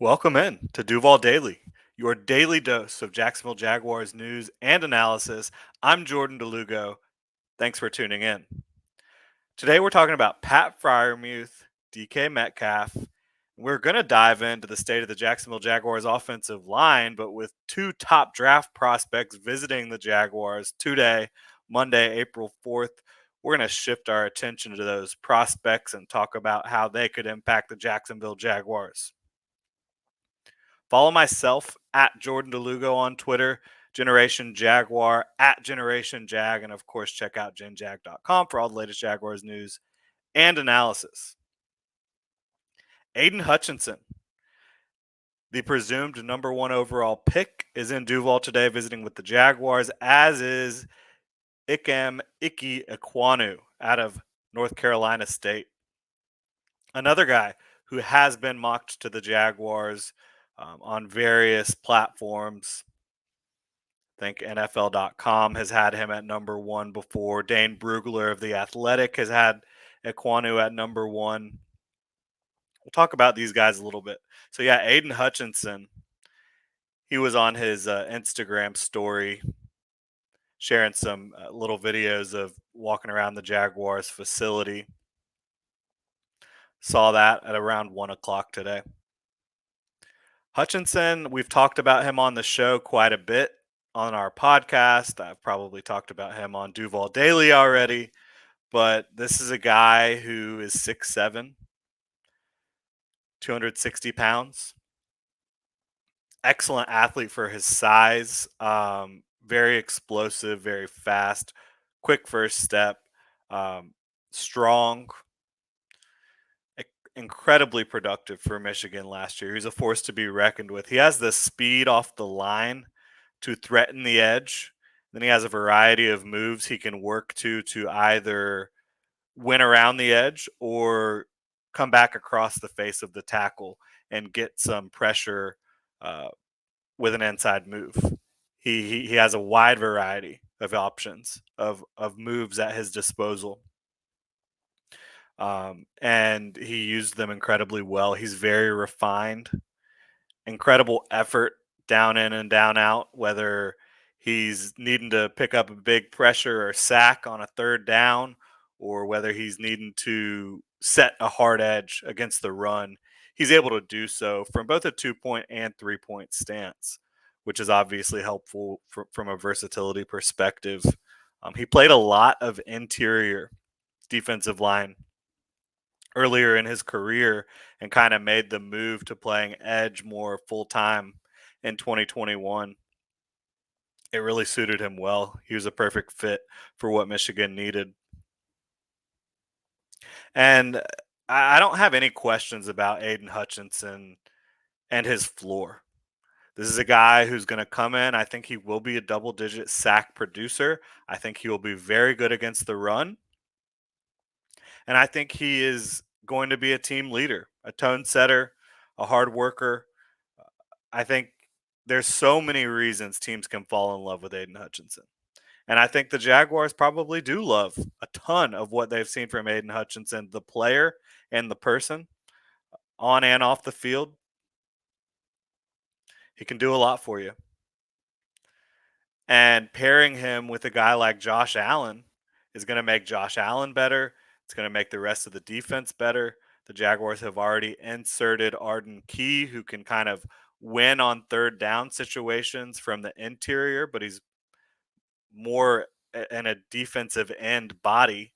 Welcome in to Duval Daily, your daily dose of Jacksonville Jaguars news and analysis. I'm Jordan DeLugo. Thanks for tuning in. Today we're talking about Pat Freiermuth, DK Metcalf. We're going to dive into the state of the Jacksonville Jaguars offensive line, but with two top draft prospects visiting the Jaguars today, Monday, April 4th. We're going to shift our attention to those prospects and talk about how they could impact the Jacksonville Jaguars. Follow myself at Jordan DeLugo on Twitter, Generation Jaguar at Generation Jag, and of course, check out genjag.com for all the latest Jaguars news and analysis. Aidan Hutchinson, the presumed number one overall pick, is in Duval today visiting with the Jaguars, as is Ickey Ekwonu out of North Carolina State. Another guy who has been mocked to the Jaguars on various platforms. I think NFL.com has had him at number one before. Dane Brugler of The Athletic has had Ekwonu at number one. We'll talk about these guys a little bit. So, yeah, Aidan Hutchinson, he was on his Instagram story sharing some little videos of walking around the Jaguars facility. Saw that at around 1 o'clock today. Hutchinson, we've talked about him on the show quite a bit on our podcast. I've probably talked about him on Duval Daily already, but this is a guy who is 6'7", 260 pounds. Excellent athlete for his size. Very explosive, very fast, quick first step, strong, incredibly productive for Michigan last year. He's a force to be reckoned with. He has the speed off the line to threaten the edge. Then he has a variety of moves he can work to either win around the edge or come back across the face of the tackle and get some pressure with an inside move. He has a wide variety of options of moves at his disposal. And he used them incredibly well. He's very refined, incredible effort down in and down out, whether he's needing to pick up a big pressure or sack on a third down, or whether he's needing to set a hard edge against the run. He's able to do so from both a 2-point and 3-point stance, which is obviously helpful from a versatility perspective. He played a lot of interior defensive line earlier in his career and kind of made the move to playing edge more full time in 2021. It really suited him well. He was a perfect fit for what Michigan needed. And I don't have any questions about Aidan Hutchinson and his floor. This is a guy who's going to come in. I think he will be a double-digit sack producer. I think he will be very good against the run. And I think he is going to be a team leader, a tone setter, a hard worker. I think there's so many reasons teams can fall in love with Aidan Hutchinson. And I think the Jaguars probably do love a ton of what they've seen from Aidan Hutchinson, the player and the person, on and off the field. He can do a lot for you. And pairing him with a guy like Josh Allen is going to make Josh Allen better. It's going to make the rest of the defense better. The Jaguars have already inserted Arden Key, who can kind of win on third down situations from the interior, but he's more in a defensive end body,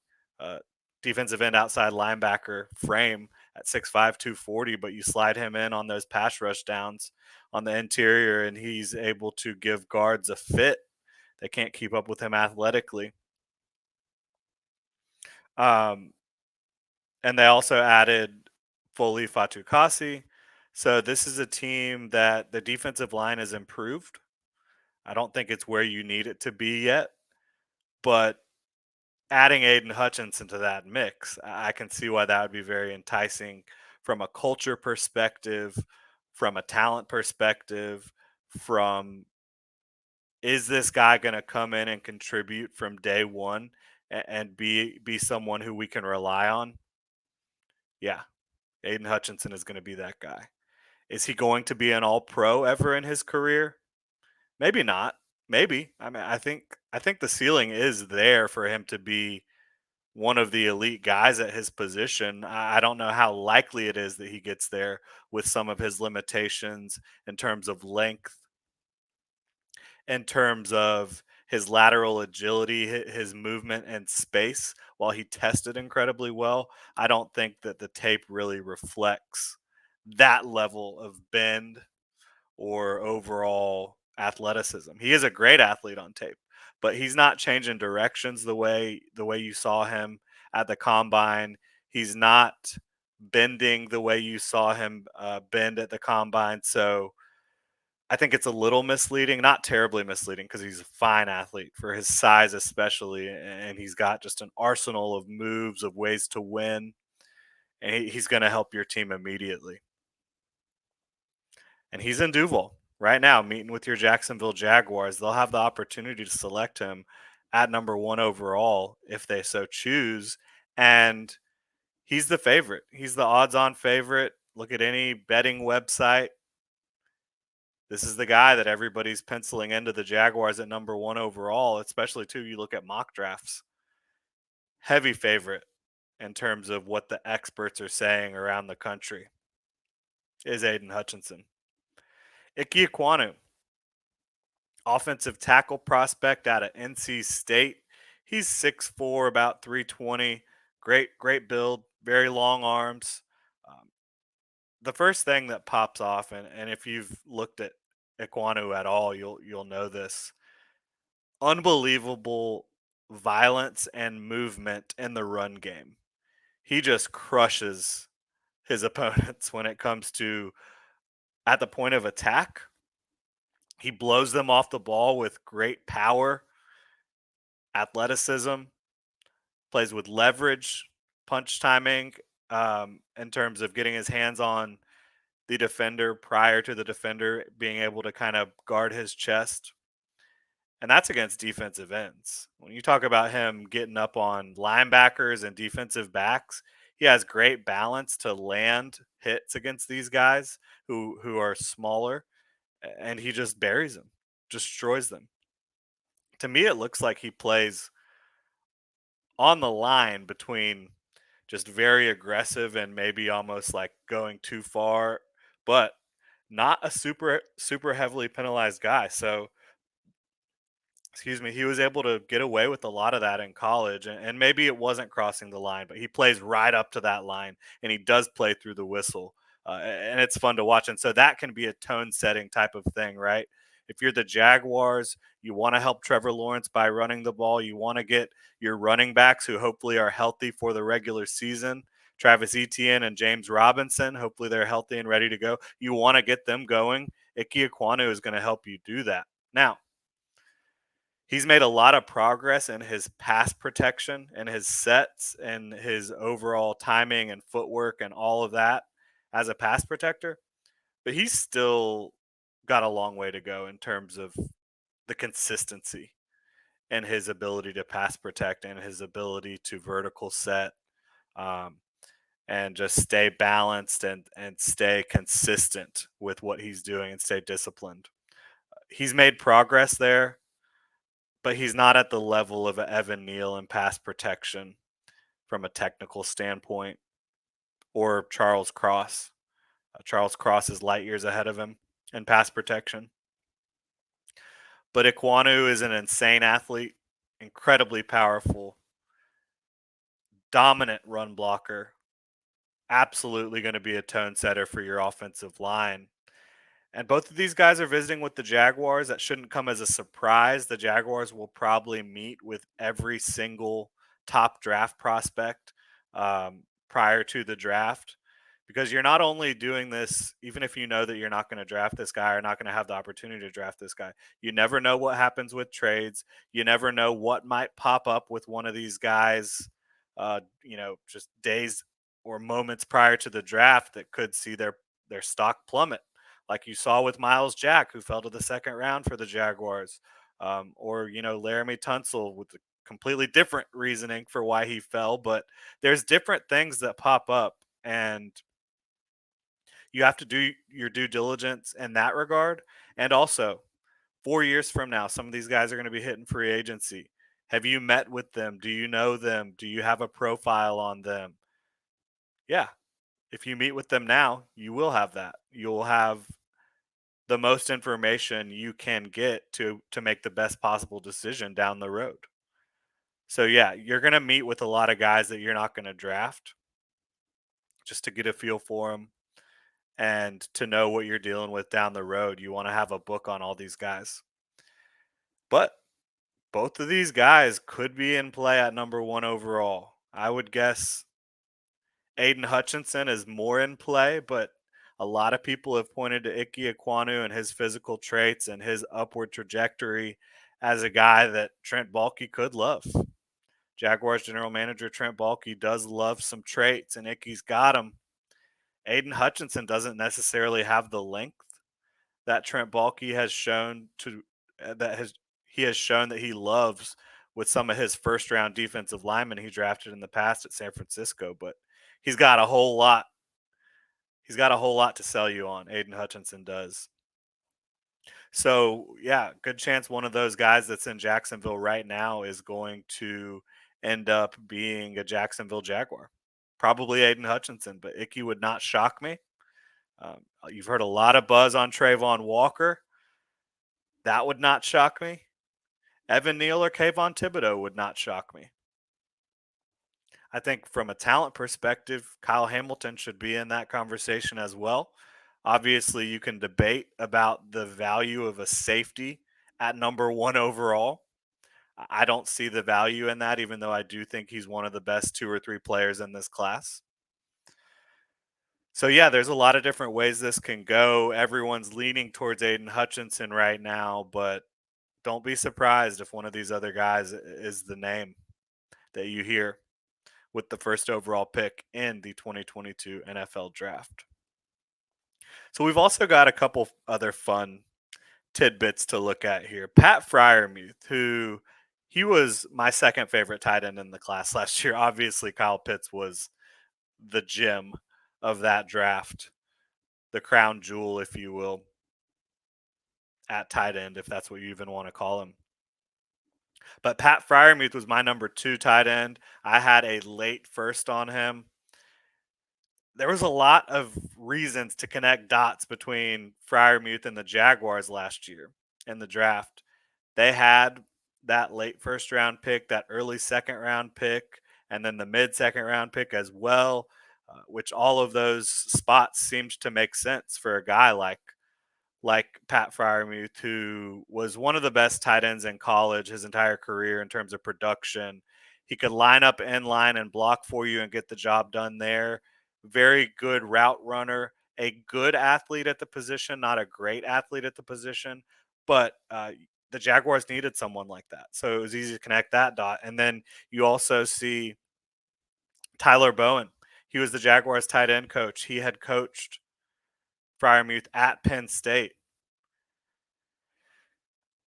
defensive end outside linebacker frame at 6'5", 240, but you slide him in on those pass rush downs on the interior, and he's able to give guards a fit. They can't keep up with him athletically. And they also added Foley Fatukasi. So this is a team that the defensive line has improved. I don't think it's where you need it to be yet, but adding Aidan Hutchinson to that mix, I can see why that would be very enticing from a culture perspective, from a talent perspective, from is this guy going to come in and contribute from day one and be someone who we can rely on? Yeah, Aidan Hutchinson is going to be that guy. Is he going to be an all pro ever in his career? Maybe not. Maybe. I mean, I think the ceiling is there for him to be one of the elite guys at his position. I don't know how likely it is that he gets there with some of his limitations in terms of length, in terms of his lateral agility, his movement and space. While he tested incredibly well, I don't think that the tape really reflects that level of bend or overall athleticism. He is a great athlete on tape, but he's not changing directions the way you saw him at the combine. He's not bending the way you saw him bend at the combine. So I think it's a little misleading, not terribly misleading, because he's a fine athlete for his size, especially, and he's got just an arsenal of moves, of ways to win, and he's going to help your team immediately. And he's in Duval right now, meeting with your Jacksonville Jaguars. They'll have the opportunity to select him at number 1 overall if they so choose. And he's the favorite. He's the odds on favorite. Look at any betting website. This is the guy that everybody's penciling into the Jaguars at number 1 overall, especially too. You look at mock drafts. Heavy favorite in terms of what the experts are saying around the country is Aidan Hutchinson. Ickey Ekwonu, offensive tackle prospect out of NC State. He's 6'4", about 320. Great build, very long arms. Um, the first thing that pops off, and if you've looked at Ekwonu at all, you'll know this. Unbelievable violence and movement in the run game. He just crushes his opponents when it comes to at the point of attack. He blows them off the ball with great power, athleticism, plays with leverage, punch timing, in terms of getting his hands on the defender prior to the defender being able to kind of guard his chest. And that's against defensive ends. When you talk about him getting up on linebackers and defensive backs, he has great balance to land hits against these guys who are smaller, and he just buries them, destroys them. To me, it looks like he plays on the line between just very aggressive and maybe almost like going too far, but not a super heavily penalized guy. So, excuse me, he was able to get away with a lot of that in college, and maybe it wasn't crossing the line, but he plays right up to that line, and he does play through the whistle, and it's fun to watch. And so that can be a tone setting type of thing, right? If you're the Jaguars, you want to help Trevor Lawrence by running the ball. You want to get your running backs who hopefully are healthy for the regular season. Travis Etienne and James Robinson, hopefully they're healthy and ready to go. You want to get them going. Ickey Ekwonu is going to help you do that. Now, he's made a lot of progress in his pass protection and his sets and his overall timing and footwork and all of that as a pass protector, but he's still got a long way to go in terms of the consistency and his ability to pass protect and his ability to vertical set, um, and just stay balanced and stay consistent with what he's doing and stay disciplined. He's made progress there, but he's not at the level of a Evan Neal in pass protection from a technical standpoint, or Charles Cross. Charles Cross is light years ahead of him in pass protection. But Ekwonu is an insane athlete, incredibly powerful, dominant run blocker, absolutely going to be a tone setter for your offensive line. And both of these guys are visiting with the Jaguars. That shouldn't come as a surprise. The Jaguars will probably meet with every single top draft prospect prior to the draft, because you're not only doing this, even if you know that you're not going to draft this guy or not going to have the opportunity to draft this guy. You never know what happens with trades. You never know what might pop up with one of these guys, just days or moments prior to the draft that could see their stock plummet, like you saw with Miles Jack, who fell to the second round for the Jaguars, or Laramie Tunsil with a completely different reasoning for why he fell. But there's different things that pop up, and You have to do your due diligence in that regard. And also, 4 years from now, some of these guys are going to be hitting free agency. Have you met with them? Do you know them? Do you have a profile on them? Yeah. If you meet with them now, you will have that. You'll have the most information you can get to make the best possible decision down the road. So yeah, you're going to meet with a lot of guys that you're not going to draft just to get a feel for them and to know what you're dealing with down the road. You want to have a book on all these guys. But both of these guys could be in play at number 1 overall. I would guess Aidan Hutchinson is more in play, but a lot of people have pointed to Ickey Ekwonu and his physical traits and his upward trajectory as a guy that Trent Baalke could love. Jaguars general manager Trent Baalke does love some traits, and Ickey's got them. Aidan Hutchinson doesn't necessarily have the length that Trent Baalke has shown to that has he has shown that he loves with some of his first round defensive linemen he drafted in the past at San Francisco, but he's got a whole lot he's got a whole lot to sell you on. Aidan Hutchinson does. So, yeah, good chance one of those guys that's in Jacksonville right now is going to end up being a Jacksonville Jaguar. Probably Aidan Hutchinson, but Ickey would not shock me. You've heard a lot of buzz on Trayvon Walker. That would not shock me. Evan Neal or Kayvon Thibodeau would not shock me. I think from a talent perspective, Kyle Hamilton should be in that conversation as well. Obviously, you can debate about the value of a safety at number 1 overall. I don't see the value in that, even though I do think he's one of the best 2 or 3 players in this class. So, yeah, there's a lot of different ways this can go. Everyone's leaning towards Aidan Hutchinson right now, but don't be surprised if one of these other guys is the name that you hear with the first overall pick in the 2022 NFL draft. So we've also got a couple other fun tidbits to look at here. Pat Freiermuth, who he was my second favorite tight end in the class last year. Obviously, Kyle Pitts was the gem of that draft, the crown jewel, if you will, at tight end, if that's what you even want to call him. But Pat Freiermuth was my number 2 tight end. I had a late first on him. There was a lot of reasons to connect dots between Friermuth and the Jaguars last year in the draft. They had that late first round pick, that early second round pick, and then the mid second round pick as well, which all of those spots seemed to make sense for a guy like Pat Freiermuth, who was one of the best tight ends in college his entire career in terms of production. He could line up in line and block for you and get the job done there. Very good route runner, a good athlete at the position, not a great athlete at the position, but the Jaguars needed someone like that. So it was easy to connect that dot. And then you also see Tyler Bowen. He was the Jaguars tight end coach. He had coached Freiermuth at Penn State.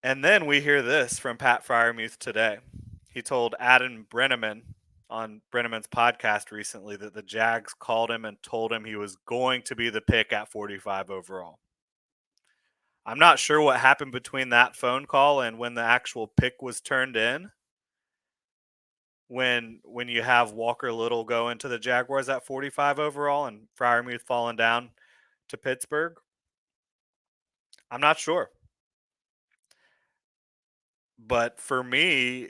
And then we hear this from Pat Freiermuth today. He told Adam Brenneman on Brenneman's podcast recently that the Jags called him and told him he was going to be the pick at 45 overall. I'm not sure what happened between that phone call and when the actual pick was turned in. When you have Walker Little go into the Jaguars at 45 overall and Freiermuth falling down to Pittsburgh, I'm not sure. But for me,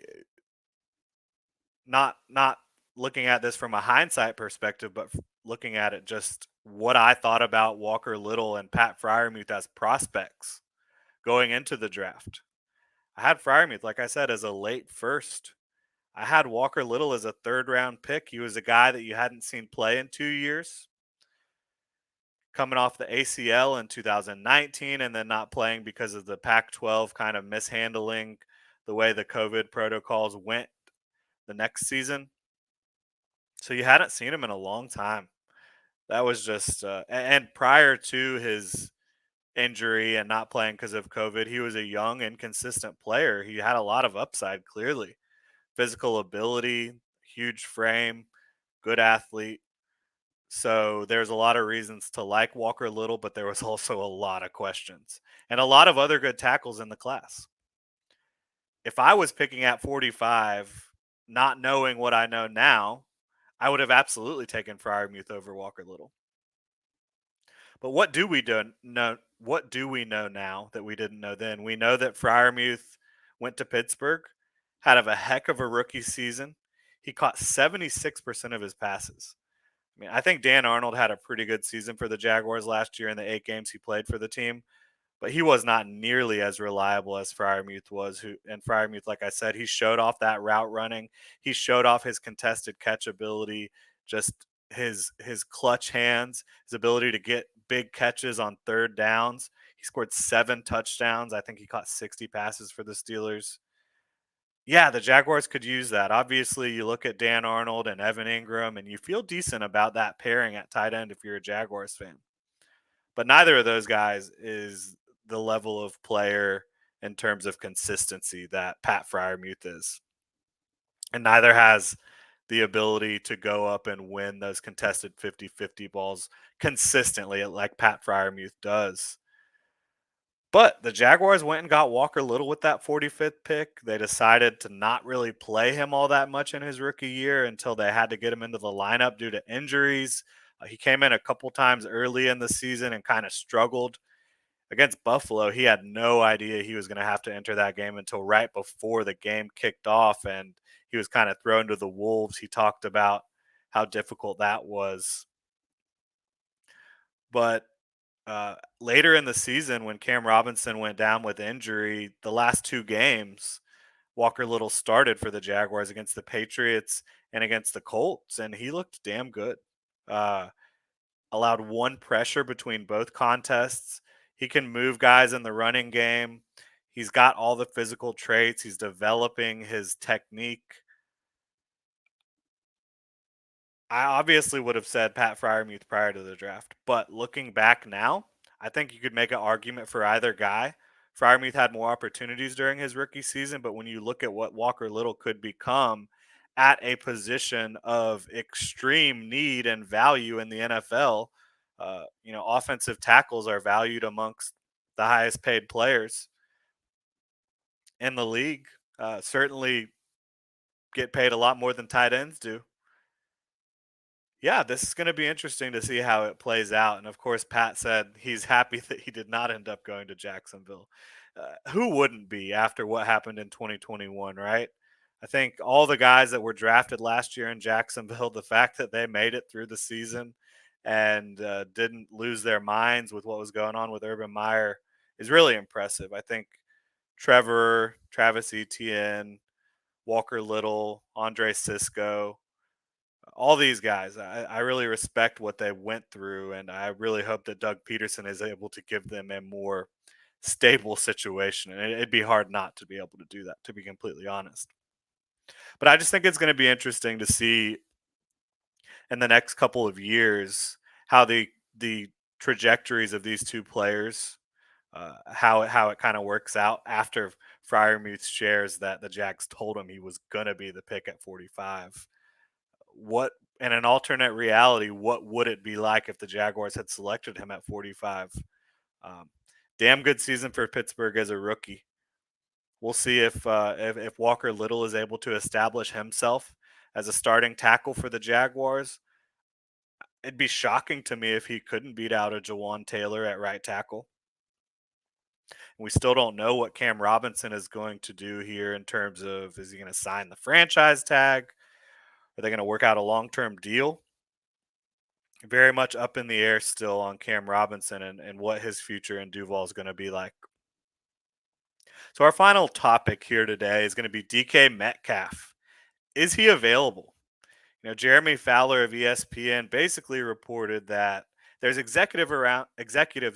not looking at this from a hindsight perspective, but looking at it just what I thought about Walker Little and Pat Freiermuth as prospects going into the draft. I had Freiermuth, like I said, as a late first. I had Walker Little as a third round pick. He was a guy that you hadn't seen play in 2 years, coming off the ACL in 2019 and then not playing because of the Pac 12 kind of mishandling the way the COVID protocols went the next season. So you hadn't seen him in a long time. That was just, and prior to his injury and not playing because of COVID, he was a young and consistent player. He had a lot of upside, clearly. Physical ability, huge frame, good athlete. So there's a lot of reasons to like Walker Little, but there was also a lot of questions and a lot of other good tackles in the class. If I was picking at 45, not knowing what I know now, I would have absolutely taken Freiermuth over Walker Little. But what do we do know? What do we know now that we didn't know then? We know that Freiermuth went to Pittsburgh, had a heck of a rookie season. He caught 76% of his passes. I mean, I think Dan Arnold had a pretty good season for the Jaguars last year in the 8 games he played for the team, but he was not nearly as reliable as Freiermuth was. And Freiermuth, like I said, he showed off that route running. He showed off his contested catch ability, just his clutch hands, his ability to get big catches on third downs. He scored 7 touchdowns. I think he caught 60 passes for the Steelers. Yeah, the Jaguars could use that. Obviously, you look at Dan Arnold and Evan Ingram, and you feel decent about that pairing at tight end if you're a Jaguars fan. But neither of those guys is the level of player in terms of consistency that Pat Freiermuth is. And neither has the ability to go up and win those contested 50-50 balls consistently like Pat Freiermuth does. But the Jaguars went and got Walker Little with that 45th pick. They decided to not really play him all that much in his rookie year until they had to get him into the lineup due to injuries. He came in a couple times early in the season and kind of struggled. Against Buffalo, he had no idea he was going to have to enter that game until right before the game kicked off, and he was kind of thrown to the wolves. He talked about how difficult that was. But later in the season, when Cam Robinson went down with injury, the last 2 games, Walker Little started for the Jaguars against the Patriots and against the Colts, and he looked damn good. Uh, Allowed 1 pressure between both contests. He can move guys in the running game. He's got all the physical traits. He's developing his technique. I obviously would have said Pat Freiermuth prior to the draft, but looking back now, I think you could make an argument for either guy. Freiermuth had more opportunities during his rookie season, but when you look at what Walker Little could become at a position of extreme need and value in the NFL, offensive tackles are valued amongst the highest paid players in the league. Certainly get paid a lot more than tight ends do. Yeah, this is going to be interesting to see how it plays out. And of course, Pat said he's happy that he did not end up going to Jacksonville. Who wouldn't be after what happened in 2021, right? I think all the guys that were drafted last year in Jacksonville, the fact that they made it through the season and didn't lose their minds with what was going on with Urban Meyer is really impressive. I think Trevor, Travis Etienne, Walker Little, Andre Cisco, all these guys, I really respect what they went through, and I really hope that Doug Peterson is able to give them a more stable situation. And it'd be hard not to be able to do that, to be completely honest. But I just think it's going to be interesting to see in the next couple of years how the trajectories of these two players, how it kind of works out after Freiermuth shares that the Jags told him he was going to be the pick at 45. What in an alternate reality, what would it be like if the Jaguars had selected him at 45? Um, Damn good season for Pittsburgh as a rookie. We'll see if Walker Little is able to establish himself as a starting tackle for the Jaguars. It'd be shocking to me if he couldn't beat out a Jawan Taylor at right tackle. We still don't know what Cam Robinson is going to do here in terms of, is he going to sign the franchise tag? Are they going to work out a long-term deal? Very much up in the air still on Cam Robinson and what his future in Duval is going to be like. So our final topic here today is going to be DK Metcalf. Is he available? Jeremy Fowler of ESPN basically reported that there's executives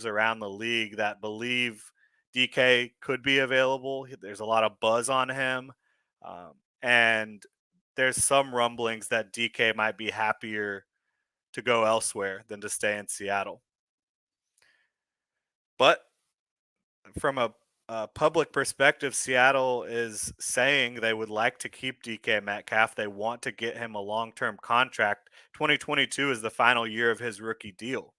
around the league that believe DK could be available. There's a lot of buzz on him, and there's some rumblings that DK might be happier to go elsewhere than to stay in Seattle. But from a public perspective, Seattle is saying they would like to keep DK Metcalf. They want to get him a long term contract. 2022 is the final year of his rookie deal.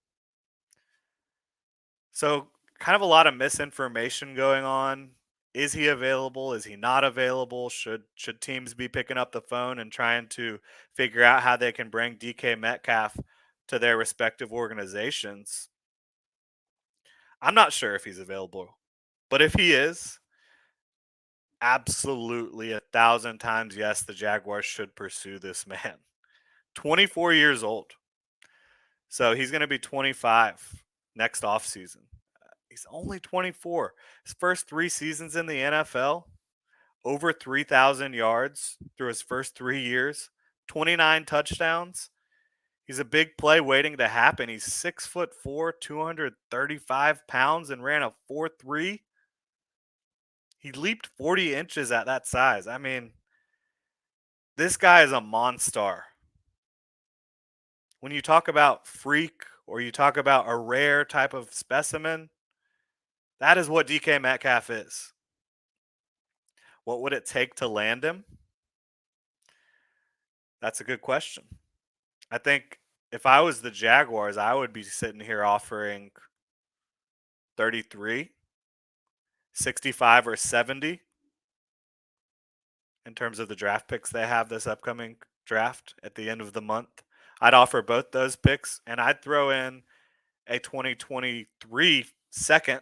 So, kind of a lot of misinformation going on. Is he available? Is he not available? Should teams be picking up the phone and trying to figure out how they can bring DK Metcalf to their respective organizations? I'm not sure if he's available, but if he is, absolutely 1,000 times yes, the Jaguars should pursue this man. 24 years old. So he's going to be 25 next offseason. He's only 24. His first 3 seasons in the NFL, over 3,000 yards through his first 3 years, 29 touchdowns. He's a big play waiting to happen. He's 6'4", 235 pounds, and ran a 4.3. He leaped 40 inches at that size. I mean, this guy is a monster. When you talk about freak or you talk about a rare type of specimen, that is what DK Metcalf is. What would it take to land him? That's a good question. I think if I was the Jaguars, I would be sitting here offering 33, 65, or 70 in terms of the draft picks they have this upcoming draft at the end of the month. I'd offer both those picks, and I'd throw in a 2023 second.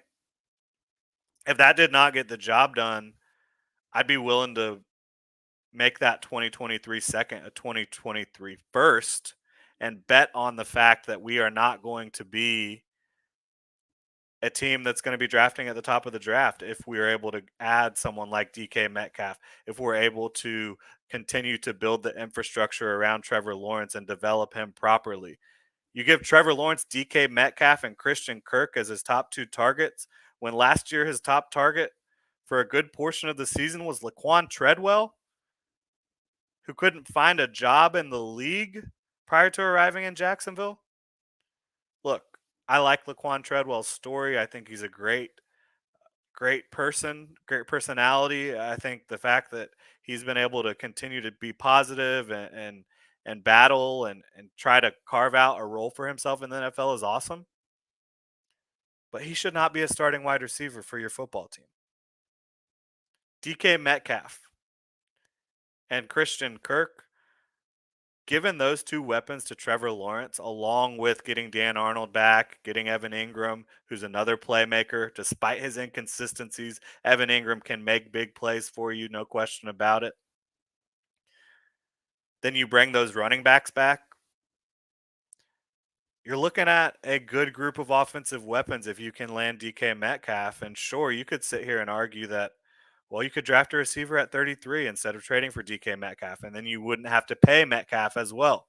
If that did not get the job done, I'd be willing to make that 2023 second a 2023 first and bet on the fact that we are not going to be a team that's going to be drafting at the top of the draft if we are able to add someone like DK Metcalf, if we're able to continue to build the infrastructure around Trevor Lawrence and develop him properly. You give Trevor Lawrence, DK Metcalf, and Christian Kirk as his top 2 targets, when last year his top target for a good portion of the season was Laquan Treadwell, who couldn't find a job in the league prior to arriving in Jacksonville. Look, I like Laquan Treadwell's story. I think he's a great person, great personality. I think the fact that he's been able to continue to be positive and battle and try to carve out a role for himself in the NFL is awesome. But he should not be a starting wide receiver for your football team. DK Metcalf and Christian Kirk, given those 2 weapons to Trevor Lawrence, along with getting Dan Arnold back, getting Evan Ingram, who's another playmaker, despite his inconsistencies, Evan Ingram can make big plays for you, no question about it. Then you bring those running backs back. You're looking at a good group of offensive weapons if you can land DK Metcalf. And sure, you could sit here and argue that, well, you could draft a receiver at 33 instead of trading for DK Metcalf, and then you wouldn't have to pay Metcalf as well.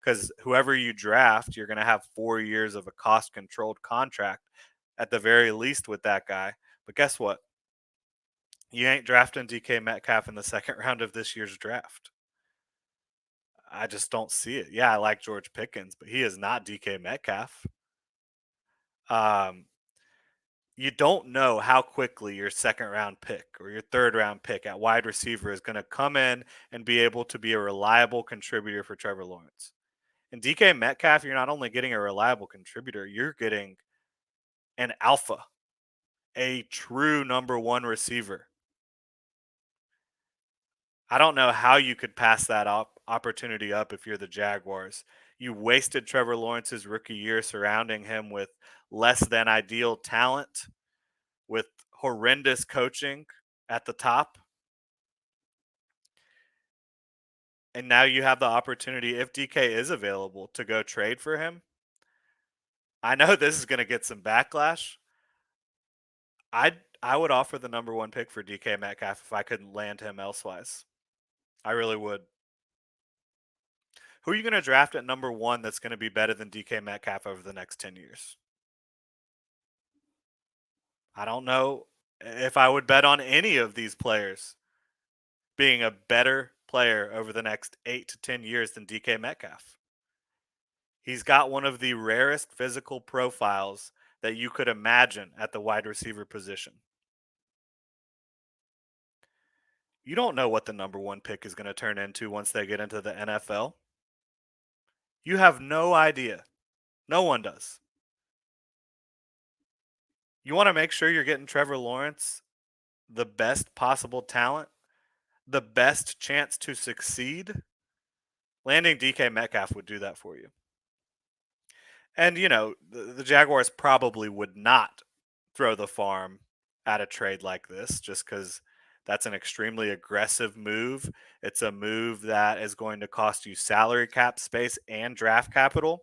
Because whoever you draft, you're going to have 4 years of a cost controlled contract at the very least with that guy. But guess what? You ain't drafting DK Metcalf in the second round of this year's draft. I just don't see it. Yeah, I like George Pickens, but he is not DK Metcalf. Um, you don't know how quickly your second round pick or your third round pick at wide receiver is going to come in and be able to be a reliable contributor for Trevor Lawrence. And DK Metcalf, you're not only getting a reliable contributor, you're getting an alpha, a true number 1 receiver. I don't know how you could pass that opportunity up if you're the Jaguars. You wasted Trevor Lawrence's rookie year surrounding him with less than ideal talent, with horrendous coaching at the top. And now you have the opportunity, if DK is available, to go trade for him. I know this is going to get some backlash. I would offer the number 1 pick for DK Metcalf if I couldn't land him elsewise. I really would. Who are you going to draft at number 1 that's going to be better than DK Metcalf over the next 10 years? I don't know if I would bet on any of these players being a better player over the next 8 to 10 years than DK Metcalf. He's got one of the rarest physical profiles that you could imagine at the wide receiver position. You don't know what the number one pick is going to turn into once they get into the NFL. You have no idea. No one does. You want to make sure you're getting Trevor Lawrence the best possible talent, the best chance to succeed. Landing DK Metcalf would do that for you. And, the Jaguars probably would not throw the farm at a trade like this just because that's an extremely aggressive move. It's a move that is going to cost you salary cap space and draft capital,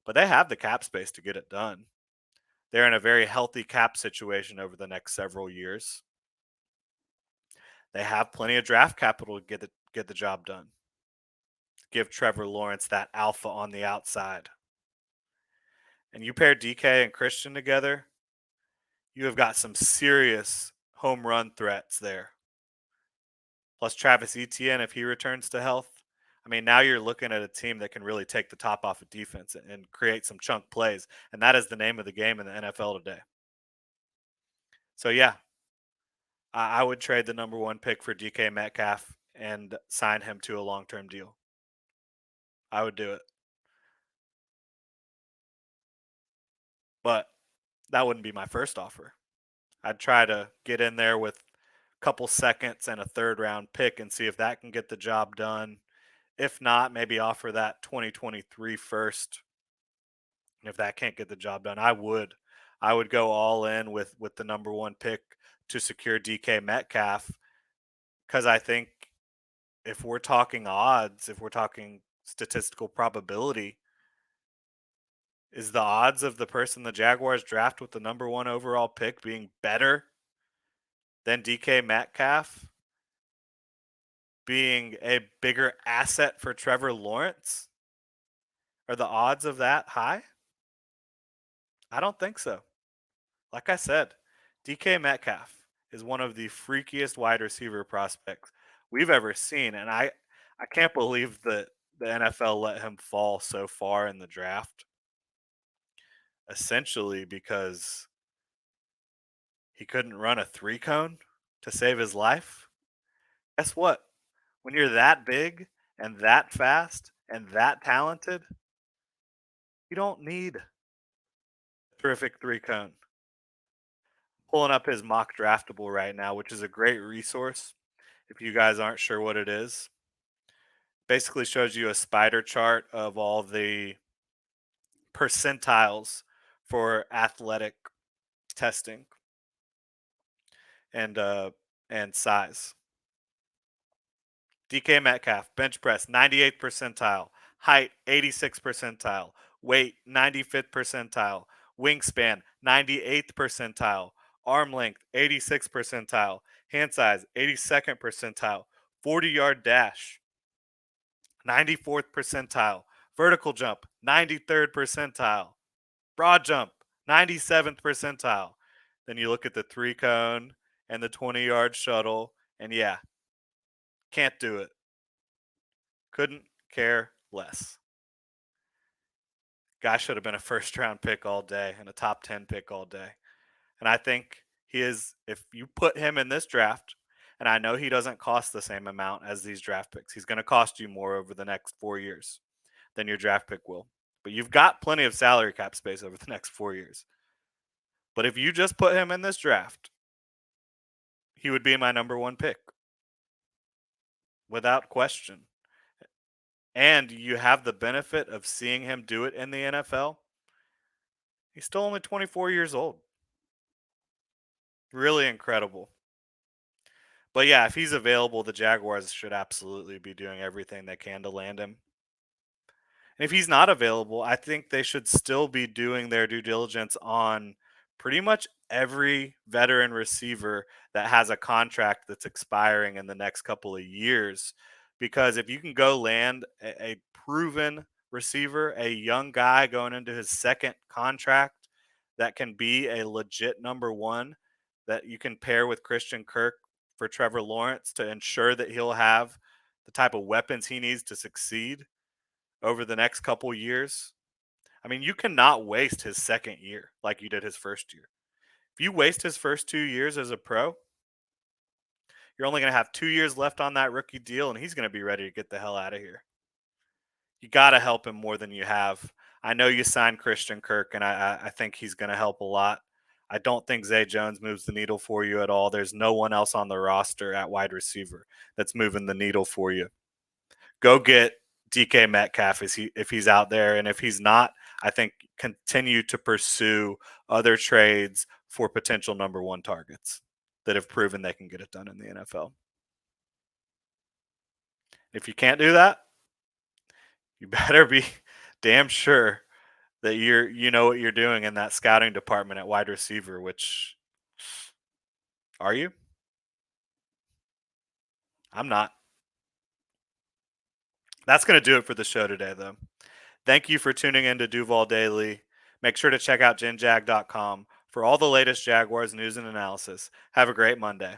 but they have the cap space to get it done. They're in a very healthy cap situation over the next several years. They have plenty of draft capital to get the job done. Give Trevor Lawrence that alpha on the outside. And you pair DK and Christian together, you have got some serious home run threats there. Plus Travis Etienne, if he returns to health. I mean, now you're looking at a team that can really take the top off of defense and create some chunk plays. And that is the name of the game in the NFL today. So, yeah, I would trade the number one pick for DK Metcalf and sign him to a long term deal. I would do it. But that wouldn't be my first offer. I'd try to get in there with a couple seconds and a third round pick and see if that can get the job done. If not, maybe offer that 2023 first. And if that can't get the job done, I would. I would go all in with the number one pick to secure DK Metcalf because I think if we're talking odds, if we're talking statistical probability, is the odds of the person the Jaguars draft with the number one overall pick being better than DK Metcalf being a bigger asset for Trevor Lawrence? Are the odds of that high? I don't think so. Like I said, DK Metcalf is one of the freakiest wide receiver prospects we've ever seen. And I can't believe that the NFL let him fall so far in the draft, essentially because he couldn't run a three cone to save his life. Guess what? When you're that big and that fast and that talented, you don't need a terrific three cone. Pulling up his mock draftable right now, which is a great resource if you guys aren't sure what it is. Basically shows you a spider chart of all the percentiles for athletic testing and uh and size. DK Metcalf, bench press 98th percentile, height 86th percentile, weight 95th percentile, wingspan 98th percentile, arm length 86th percentile, hand size 82nd percentile, 40-yard dash 94th percentile, vertical jump 93rd percentile, broad jump 97th percentile. Then you look at the three cone and the 20-yard shuttle, and yeah, can't do it. Couldn't care less. Guy should have been a first round pick all day and a top 10 pick all day. And I think he is, if you put him in this draft, and I know he doesn't cost the same amount as these draft picks, he's going to cost you more over the next 4 years than your draft pick will. But you've got plenty of salary cap space over the next 4 years. But if you just put him in this draft, he would be my number one pick without question. And you have the benefit of seeing him do it in the NFL. He's still only 24 years old. Really incredible. But yeah, if he's available, the Jaguars should absolutely be doing everything they can to land him. And if he's not available, I think they should still be doing their due diligence on pretty much every veteran receiver that has a contract that's expiring in the next couple of years. Because if you can go land a proven receiver, a young guy going into his second contract that can be a legit number one that you can pair with Christian Kirk for Trevor Lawrence to ensure that he'll have the type of weapons he needs to succeed over the next couple years. I mean, you cannot waste his second year like you did his first year. If you waste his first 2 years as a pro, You're only going to have 2 years left on that rookie deal, and he's going to be ready to get the hell out of here. You got to help him more than you have. I know you signed Christian Kirk, and I think he's going to help a lot. I don't think Zay Jones moves the needle for you at all. There's no one else on the roster at wide receiver that's moving the needle for you. Go get DK Metcalf if he's out there, and if he's not, I think continue to pursue other trades for potential number one targets that have proven they can get it done in the NFL. If you can't do that, you better be damn sure that you know what you're doing in that scouting department at wide receiver, which are you? I'm not. That's going to do it for the show today, though. Thank you for tuning in to Duval Daily. Make sure to check out genjag.com for all the latest Jaguars news and analysis. Have a great Monday.